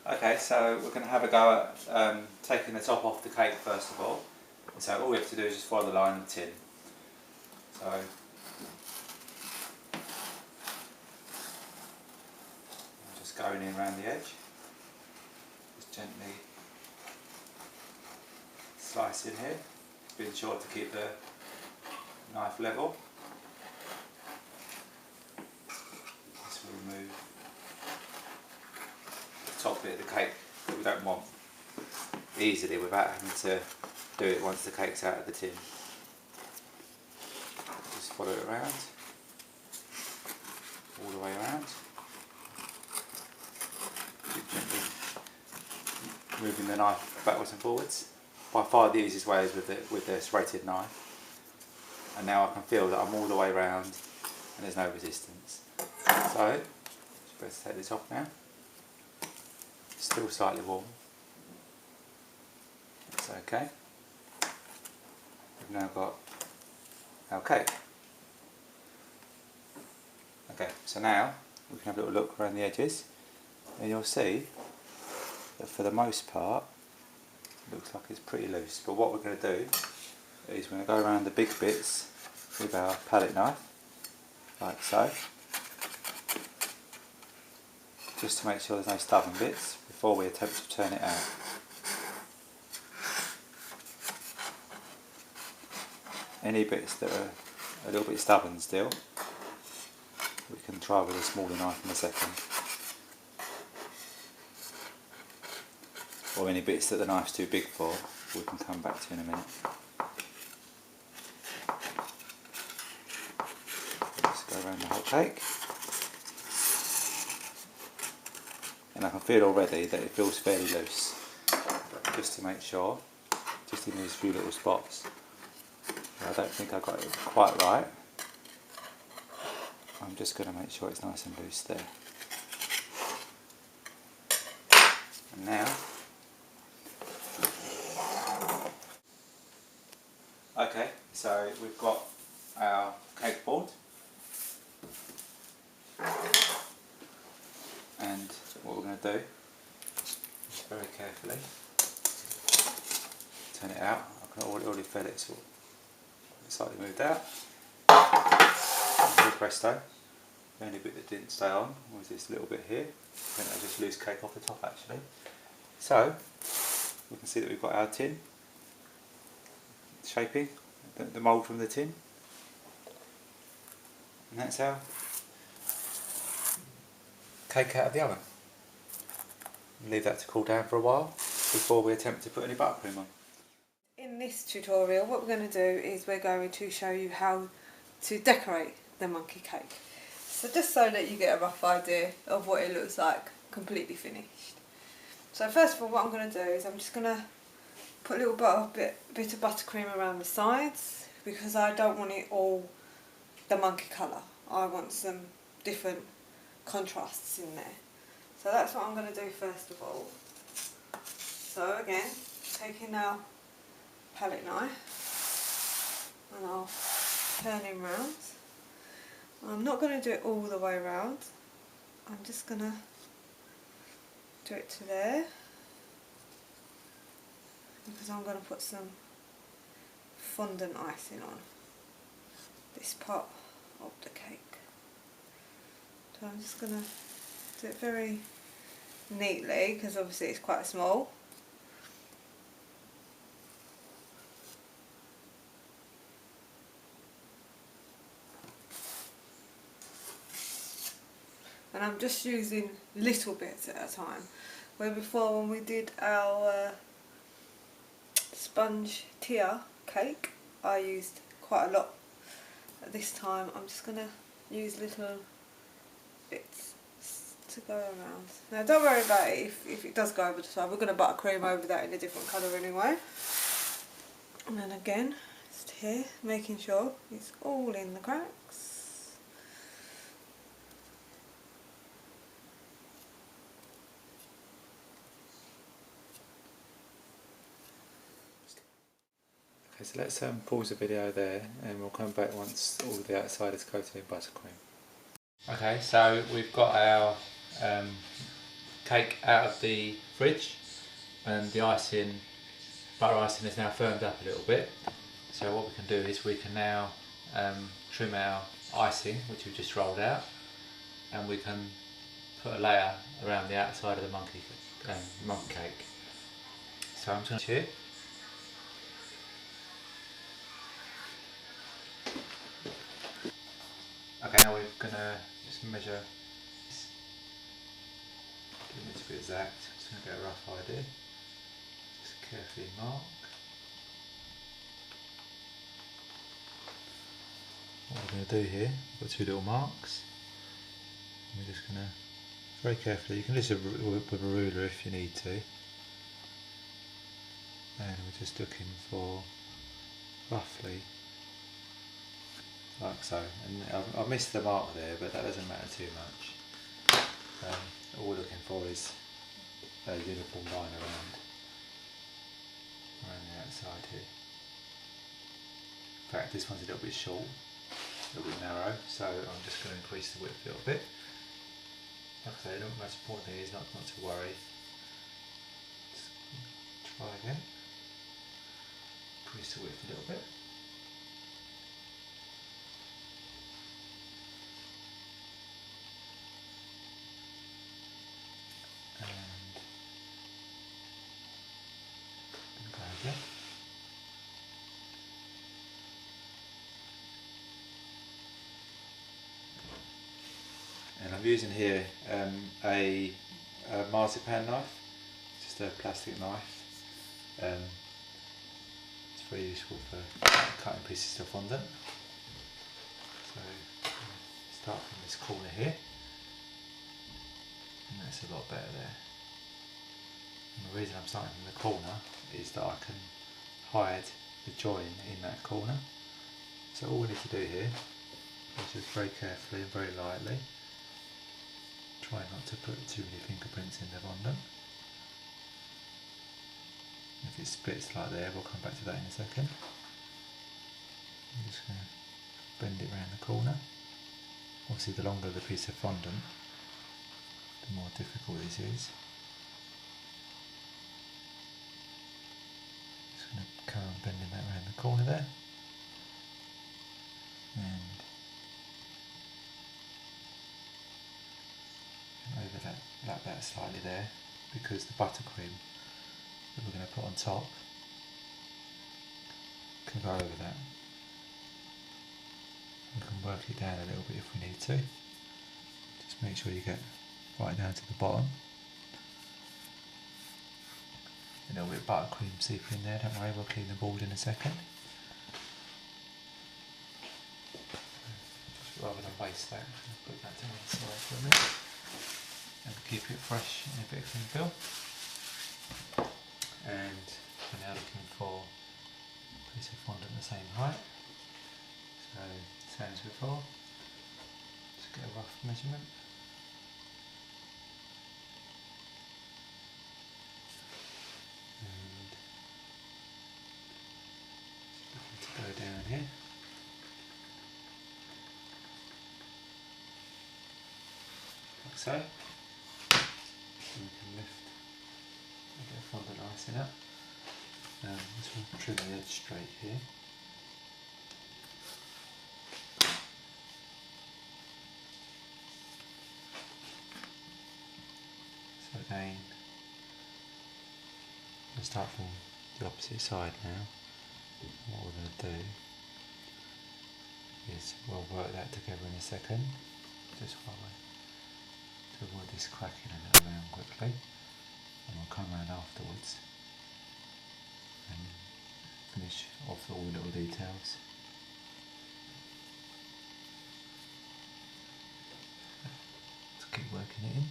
Okay, so we're going to have a go at taking the top off the cake first of all. So all we have to do is just follow the line of the tin. So I'm just going in around the edge, just gently slice in here, being sure to keep the knife level. This will remove the top bit of the cake that we don't want easily without having to do it once the cake's out of the tin. Just follow it around, all the way around. Keep gently moving the knife backwards and forwards. By far the easiest way is with the serrated knife. And now I can feel that I'm all the way around and there's no resistance. So, just better take this off now. Still slightly warm. That's okay. We've now got our cake. Okay, so now we can have a little look around the edges and you'll see that for the most part it looks like it's pretty loose, but what we're going to do is we're going to go around the big bits with our palette knife, like so, just to make sure there's no stubborn bits before we attempt to turn it out. Any bits that are a little bit stubborn still, we can try with a smaller knife in a second. Or any bits that the knife's too big for, we can come back to in a minute. Just go around the whole cake. And I can feel already that it feels fairly loose. But just to make sure, just in these few little spots, I don't think I got it quite right. I'm just going to make sure it's nice and loose there. And now, okay, so we've got our cake board, and what we're going to do is very carefully turn it out. I can already feel it sort of slightly moved out. And presto, the only bit that didn't stay on was this little bit here. I think that just loose cake off the top actually. So we can see that we've got our tin shaping, the mould from the tin, and that's our cake out of the oven. Leave that to cool down for a while before we attempt to put any buttercream on. In this tutorial what we're going to do is we're going to show you how to decorate the monkey cake. So just so that you get a rough idea of what it looks like completely finished. So first of all what I'm going to do is I'm just going to put a little bit of buttercream around the sides because I don't want it all the monkey colour. I want some different contrasts in there. So that's what I'm going to do first of all. So again, taking our palette knife and I'll turn him round. I'm not going to do it all the way round. I'm just going to do it to there because I'm going to put some fondant icing on this part of the cake. So I'm just going to do it very neatly because obviously it's quite small. And I'm just using little bits at a time, where before when we did our sponge tier cake I used quite a lot. At this time I'm just going to use little bits to go around. Now don't worry about it if it does go over the top, we're going to buttercream over that in a different colour anyway. And then again, just here, making sure it's all in the cracks. Okay, so let's pause the video there and we'll come back once all of the outside is coated in buttercream. Okay, so we've got our cake out of the fridge, and the icing, butter icing, is now firmed up a little bit. So what we can do is we can now trim our icing, which we've just rolled out, and we can put a layer around the outside of the monkey cake. So I'm just going to here. Okay, now we're going to just measure, give it to be exact, just going to get a rough idea. Just carefully mark. What we're going to do here, we've got two little marks. We're just going to, very carefully, you can just with a ruler if you need to. And we're just looking for roughly like so. And I missed the mark there, but that doesn't matter too much. All we're looking for is a uniform line around the outside here. In fact, this one's a little bit short, a little bit narrow, so I'm just going to increase the width a little bit. Like I say, the most important thing is not to worry. Just try again. Increase the width a little bit. And go again. And I'm using here a marzipan knife, just a plastic knife. It's very useful for cutting pieces of fondant. So start from this corner here, and that's a lot better there. And the reason I'm starting from the corner is that I can hide the join in that corner. So all we need to do here is just very carefully and very lightly try not to put too many fingerprints in the fondant. If it splits like there, we'll come back to that in a second. I'm just going to bend it around the corner. Obviously the longer the piece of fondant, the more difficult this is. Just going to carry on bending that around the corner there. And overlap that slightly there, because the buttercream that we're going to put on top can go over that. We can work it down a little bit if we need to. Just make sure you get right down to the bottom. A little bit of buttercream seeping in there, don't worry, we'll clean the board in a second. Just rather than waste that, I'll put that to one side for a minute and keep it fresh in a bit of cling film. And we're now looking for a piece of fondant the same height. So, same as before, just get a rough measurement. And looking to go down here. Like so. And we can lift a bit of fondant icing up. This will trim the edge straight here. So again, we'll start from the opposite side now. What we're going to do is we'll work that together in a second, just while to avoid this cracking and it around quickly, and we'll come around afterwards and finish off all the little details. Let's keep working it in.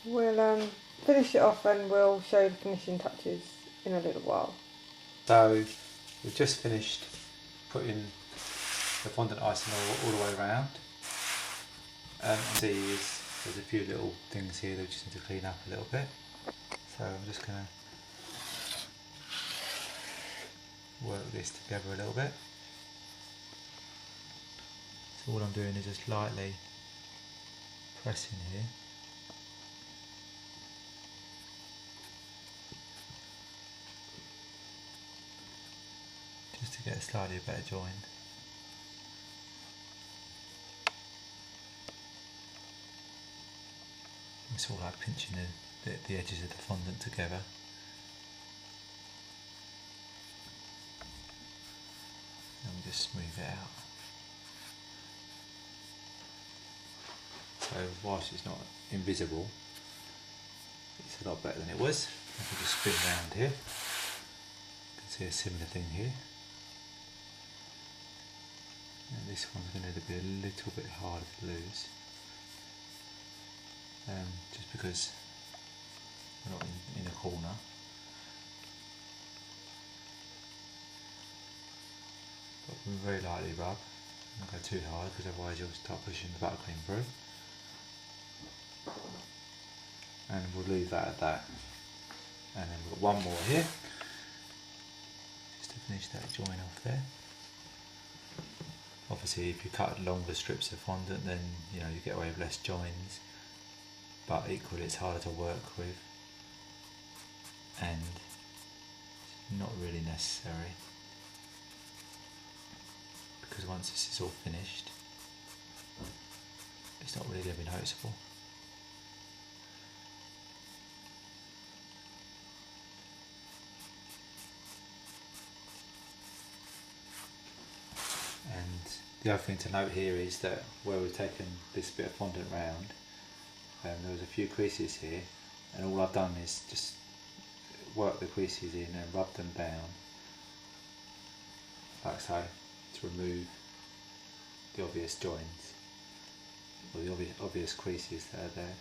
We'll finish it off and we'll show the finishing touches in a little while. So we've just finished putting the fondant icing all the way around. See, there's a few little things here that we just need to clean up a little bit. So I'm just going to work this together a little bit. So all I'm doing is just lightly pressing here. Just to get a slightly better join. It's all like pinching the edges of the fondant together. And we just smooth it out. So whilst it's not invisible, it's a lot better than it was. If we just spin around here, you can see a similar thing here. And this one's going to be a little bit harder to lose. Just because we're not in a corner. But we very lightly rub, don't go too hard because otherwise you'll start pushing the buttercream through. And we'll leave that at that. And then we've got one more here, just to finish that join off there. Obviously if you cut longer strips of fondant then you get away with less joins. But equally it's harder to work with and not really necessary because once this is all finished it's not really going to be noticeable. And the other thing to note here is that where we've taken this bit of fondant round, there was a few creases here, and all I've done is just work the creases in and rub them down, like so, to remove the obvious joins, or the obvious creases that are there,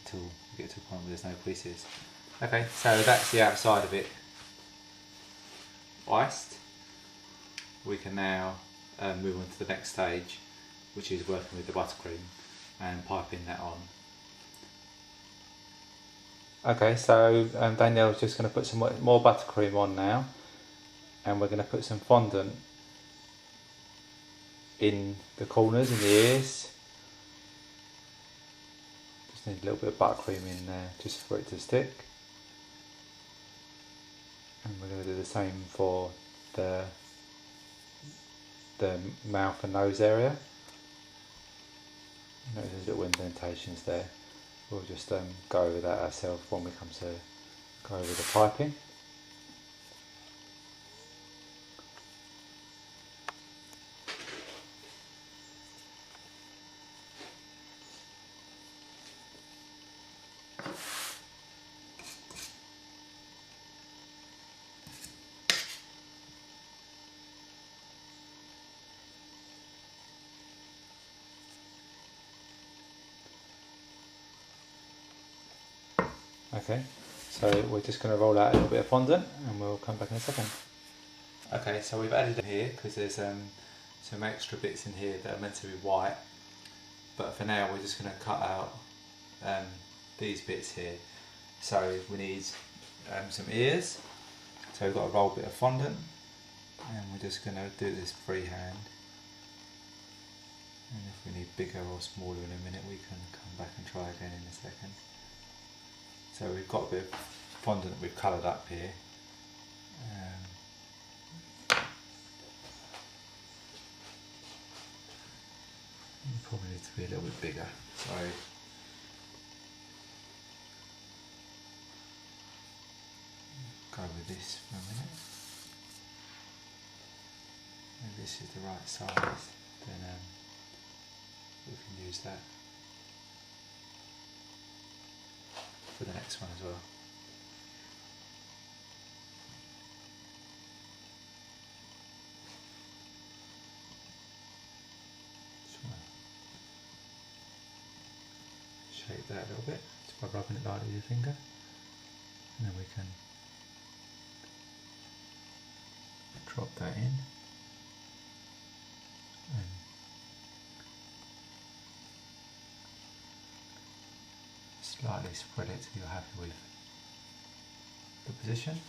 until we get to a point where there's no creases. Okay, so that's the outside of it iced. We can now move on to the next stage, which is working with the buttercream and piping that on. Okay, so Danielle's just going to put some more buttercream on now, and we're going to put some fondant in the corners, in the ears. Just need a little bit of buttercream in there just for it to stick. And we're going to do the same for the mouth and nose area. Notice there's little indentations there. We'll just go over that ourselves when we come to go over the piping. Okay, so we're just going to roll out a little bit of fondant and we'll come back in a second. Okay, so we've added them here because there's some extra bits in here that are meant to be white, but for now we're just going to cut out these bits here. So we need some ears, so we've got a rolled bit of fondant and we're just going to do this freehand, and if we need bigger or smaller in a minute we can come back and try again in a second. So we've got a bit of fondant that we've coloured up here. You probably need to be a little bit bigger. So go with this for a minute. If this is the right size, then we can use that for the next one as well. Just want to shape that a little bit just by rubbing it lightly with your finger, and then we can drop that in and slightly spread it till you're happy with the position.